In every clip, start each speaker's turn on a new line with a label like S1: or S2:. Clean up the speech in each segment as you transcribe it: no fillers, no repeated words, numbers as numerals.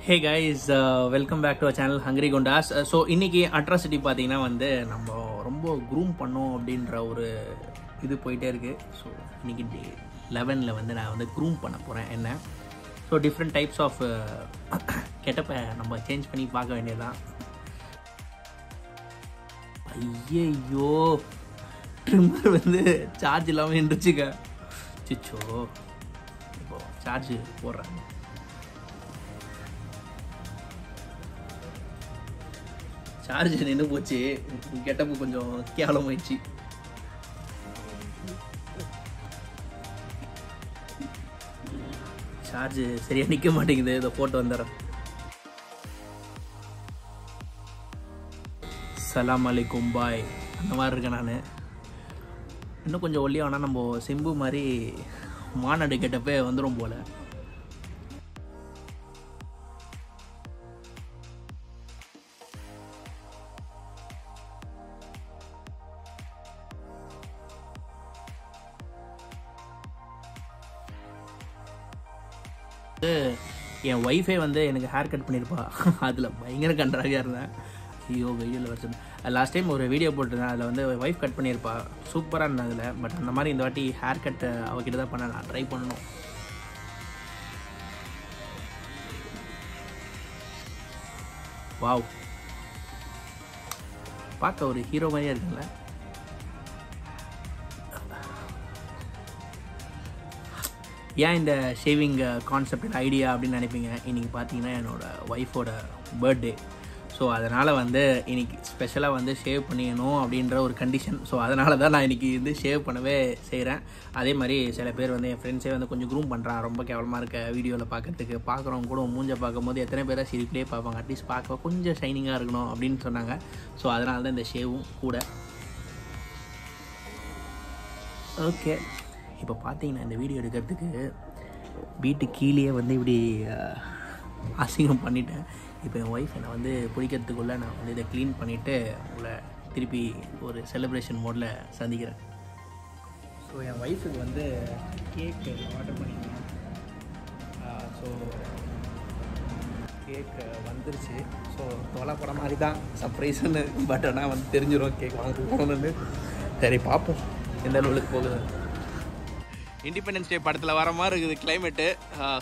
S1: Hey guys, welcome back to our channel Hungry Gondas. So இன்னைக்கு atrocity பார்த்தீங்கன்னா வந்து நம்ம ரொம்ப க்ரூம் பண்ணோம் அப்படின்ற ஒரு இது போயிட்டே இருக்குது. ஸோ இன்னைக்கு டே 11ல் வந்து நான் வந்து க்ரூம் பண்ண போகிறேன் என்ன. ஸோ டிஃப்ரெண்ட் டைப்ஸ் ஆஃப் கெட்டப்பை நம்ம சேஞ்ச் பண்ணி பார்க்க வேண்டியதுதான். ஐயோ ட்ரிம்மர் வந்து சார்ஜ் இல்லாமல் நின்றுச்சுங்க. சிச்சோ இப்போது சார்ஜ் போடுறாங்க. சார்ஜ் நின்று போச்சு. கெட்டப்பு கொஞ்சம் கேவலமாயிடுச்சு. சார்ஜ் சரியாக நிற்க மாட்டேங்குது. இதை போட்டு வந்துடுறேன். சலாம் அலைக்கும் பாய் அந்த மாதிரி இருக்கேன் நான். இன்னும் கொஞ்சம் ஒல்லியானா நம்ம சிம்பு மாதிரி மாநாடு கெட்டப்பே வந்துடும் போல். என் ஒய்ஃபே வந்து எனக்கு ஹேர் கட் பண்ணியிருப்பா. அதில் பயங்கர கன்றாவியாக இருந்தேன். ஐயோ வெயில் வருஷம். லாஸ்ட் டைம் ஒரு வீடியோ போட்டிருந்தேன். அதில் வந்து ஒய்ஃப் கட் பண்ணியிருப்பா. சூப்பராக இருந்தேன் அதில். பட் அந்த மாதிரி இந்த வாட்டி ஹேர் கட் அவகிட்ட தான் பண்ண நான் ட்ரை பண்ணணும். வாவ், பார்க்க ஒரு ஹீரோ மாதிரியே இருக்குல்ல. ஏன் இந்த ஷேவிங் கான்செப்ட் ஐடியா அப்படின்னு நினைப்பீங்க. இன்றைக்கி பார்த்தீங்கன்னா என்னோடய ஒய்ஃபோட பர்த்டே. ஸோ அதனால் வந்து இன்றைக்கி ஸ்பெஷலாக வந்து ஷேவ் பண்ணிக்கணும் அப்படின்ற ஒரு கண்டிஷன். ஸோ அதனால தான் நான் இன்றைக்கி வந்து ஷேவ் பண்ணவே செய்கிறேன். அதே மாதிரி சில பேர் வந்து என் ஃப்ரெண்ட்ஸே வந்து கொஞ்சம் க்ரூம் பண்ணுறான். ரொம்ப கேவலமாக இருக்க வீடியோவில் பார்க்குறதுக்கு. பார்க்குறவங்க கூட மூஞ்சை பார்க்கும்போது எத்தனை பேரை சிரிப்பிலே பார்ப்பாங்க. அட்லீஸ்ட் பார்க்க கொஞ்சம் ஷைனிங்காக இருக்கணும் அப்படின்னு சொன்னாங்க. ஸோ அதனால தான் இந்த ஷேவும் கூட. ஓகே, இப்போ பார்த்தீங்கன்னா இந்த வீடியோ எடுக்கிறதுக்கு வீட்டு கீழே வந்து இப்படி அசிங்கம் பண்ணிட்டேன். இப்போ என் ஒய்ஃப் என்னை வந்து பிடிக்கிறதுக்குள்ளே நான் வந்து இதை க்ளீன் பண்ணிவிட்டு உங்களை திருப்பி ஒரு செலிப்ரேஷன் மோடில் சந்திக்கிறேன். ஸோ என் ஒய்ஃபுக்கு வந்து கேக் ஆர்டர் பண்ணியிருந்தேன். ஸோ கேக் வந்துருச்சு. ஸோ தொலைப்பட மாதிரி தான் சர்ப்ரைஸ்ன்னு. பட் ஆனால் வந்து தெரிஞ்சிடும் கேக் வாங்கணும்னு. சரி பார்ப்போம் எந்த அளவுக்கு போகுது. இண்டிபெண்டன்ஸ் டே படத்தில் வர மாதிரி இருக்குது கிளைமேட்டு.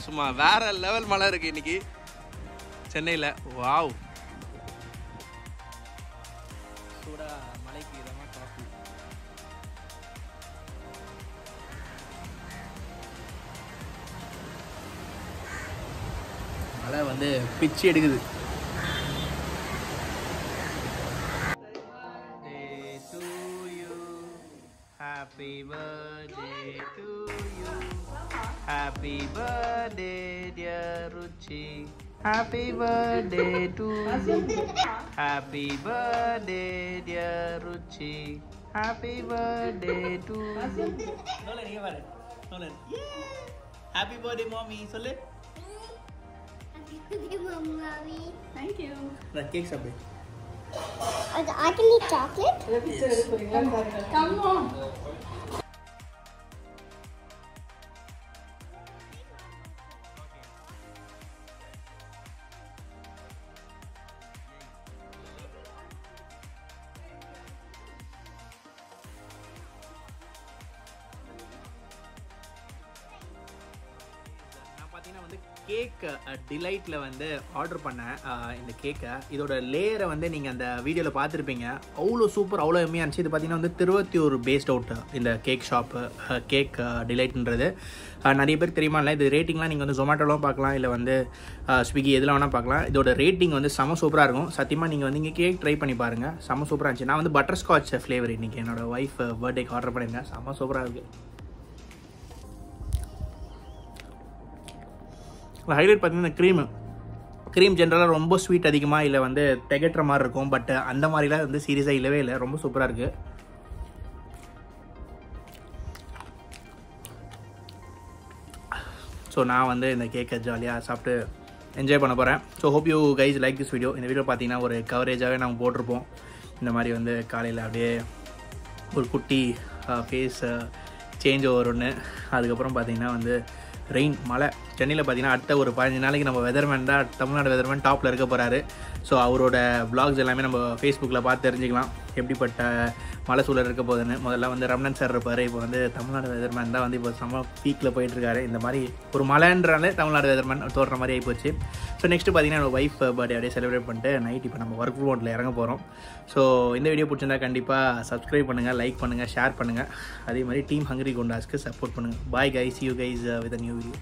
S1: சும்மா வேறு லெவல் மழை இருக்குது இன்றைக்கி சென்னையில். வாவ், சூடாக மழைக்கு இதமாக காஃபி. மழை வந்து பிச்சு எடுக்குது. Happy birthday to you. Happy birthday dear Ruchi. Happy birthday to you. Happy birthday dear Ruchi. Happy birthday to you. Nolan inga paru. Nolan. Happy birthday mommy sollu.
S2: Happy birthday mommy. Thank you.
S1: The cake sabbe.
S2: I can eat chocolate. Come on.
S1: பார்த்தீங்கன்னா வந்து cake டிலைட்டில் வந்து order பண்ணேன் இந்த கேக்கை. இதோட லேயரை வந்து நீங்கள் அந்த வீடியோவில் பார்த்துருப்பீங்க. அவ்வளோ சூப்பர், அவ்வளோ எம்மையாக இருந்துச்சு. இது பார்த்தீங்கன்னா வந்து திருவத்தியூர் பேஸ்ட் அவுட் இந்த கேக் ஷாப்பு கேக் டிலைட்ன்றது. நிறைய பேர் தெரியுமா இல்லை. இது ரேட்டிங்லாம் நீங்கள் வந்து ஜொமேட்டோலாம் பார்க்கலாம், இல்லை வந்து ஸ்விக்கி எதில் வேணால் பார்க்கலாம். இதோட ரேட்டிங் வந்து செம சூப்பராக இருக்கும். சத்தியமாக நீங்கள் வந்து இங்கே கேக் ட்ரை பண்ணி பாருங்கள். செம சூப்பராக இருந்துச்சு. நான் வந்து பட்டர் ஸ்காட்ச் ஃப்ளேவர் இன்றைக்கி என்னோடய ஒய்ஃப் பர்த்டேக்கு ஆர்டர் பண்ணியிருந்தேன். செம சூப்பராக இருக்குது. ஹைலைட் பார்த்தீங்கன்னா க்ரீம் ஜென்ரலாக ரொம்ப ஸ்வீட் அதிகமாக இல்லை வந்து திகட்டுற மாதிரி இருக்கும். பட் அந்த மாதிரிலாம் வந்து சீரியஸாக இல்லவே இல்லை. ரொம்ப சூப்பராக இருக்குது. ஸோ நான் வந்து இந்த கேக்கை ஜாலியாக சாப்பிட்டு என்ஜாய் பண்ண போகிறேன். So hope you guys like this video. இந்த வீடியோ பார்த்தீங்கன்னா ஒரு கவரேஜாகவே நாங்கள் போட்டிருப்போம். இந்த மாதிரி வந்து காலையில் அப்படியே ஒரு குட்டி ஃபேஸ் சேஞ்ச் ஓவர் ஒன்று. அதுக்கப்புறம் பார்த்தீங்கன்னா வந்து ரெயின் மழை. சென்னையில் பார்த்தீங்கன்னா அடுத்த ஒரு 15 நாளைக்கு நம்ம வெதர்மேன் தான், தமிழ்நாடு வெதர்மேன் டாப்பில் இருக்க போகிறாரு. ஸோ அவரோட vlogs எல்லாமே நம்ம ஃபேஸ்புக்கில் பார்த்து தெரிஞ்சுக்கலாம் எப்படிப்பட்ட மழை சூழல் இருக்க போகுதுன்னு. முதல்ல வந்து ரமணன் சார் இருப்பார், இப்போ வந்து தமிழ்நாடு வெதர்மேன் தான் வந்து இப்போ செம்ம பீக்கில் போயிட்டுருக்காரு. இந்த மாதிரி ஒரு மழைன்றாலே தமிழ்நாடு வெதர்மேன் தோன்ற மாதிரி ஆகிப்போச்சு. ஸோ நெக்ஸ்ட்டு பார்த்தீங்கன்னா என்னோட ஒய்ஃப் பர்த்டே அப்படியே செலிப்ரேட் பண்ணிட்டு நைட் இப்போ நம்ம ஒர்க் மோட்டில் இறங்க போகிறோம். ஸோ இந்த வீடியோ பிடிச்சிருந்தா கண்டிப்பாக சப்ஸ்கிரைப் பண்ணுங்கள், லைக் பண்ணுங்கள், ஷேர் பண்ணுங்கள். அதே மாதிரி டீம் ஹங்கரி குண்டாஸ்க்கு சப்போர்ட் பண்ணுங்கள். Bye guys, you guys with a new video.